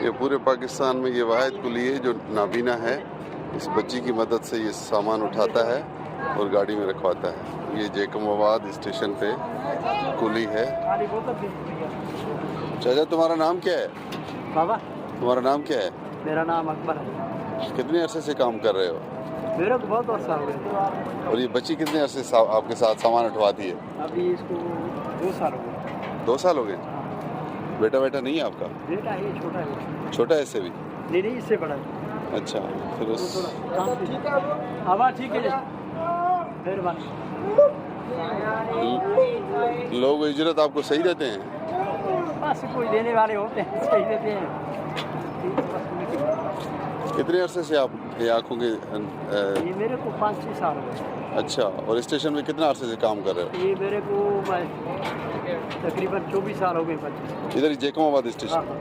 ये पूरे पाकिस्तान में ये वाहिद कुली है जो नाबीना है। इस बच्ची की मदद से ये सामान उठाता है और गाड़ी में रखवाता है। ये जैकमाबाद स्टेशन पे कुली है। चाचा तुम्हारा नाम क्या है? बाबा तुम्हारा नाम क्या है? मेरा नाम अकबर है। कितने अरसे से काम कर रहे हो? मेरे को बहुत वर्षा हो गए। और ये बच्ची कितने अरसे से आपके साथ सामान उठवाती है? अभी इसको 2 साल हो गए। 2 साल हो गए। बेटा नहीं है आपका? बेटा है, छोटा है। छोटा है इससे भी? नहीं इससे बड़ा है। अच्छा, फिर उस ठीक है हवा ठीक है। मेहरबानी। लोग इजरत आपको सही देते हैं? बस कोई देने वाले होते हैं, सही देते हैं। कितने अरसे से आप ये आँखों के ये मेरे को 5-6 साल हो गए। अच्छा, और स्टेशन में कितना अरसे से काम कर रहे हो? ये मेरे को तकरीबन 24 साल हो गए। 25 इधर ही जैकमाबाद स्टेशन।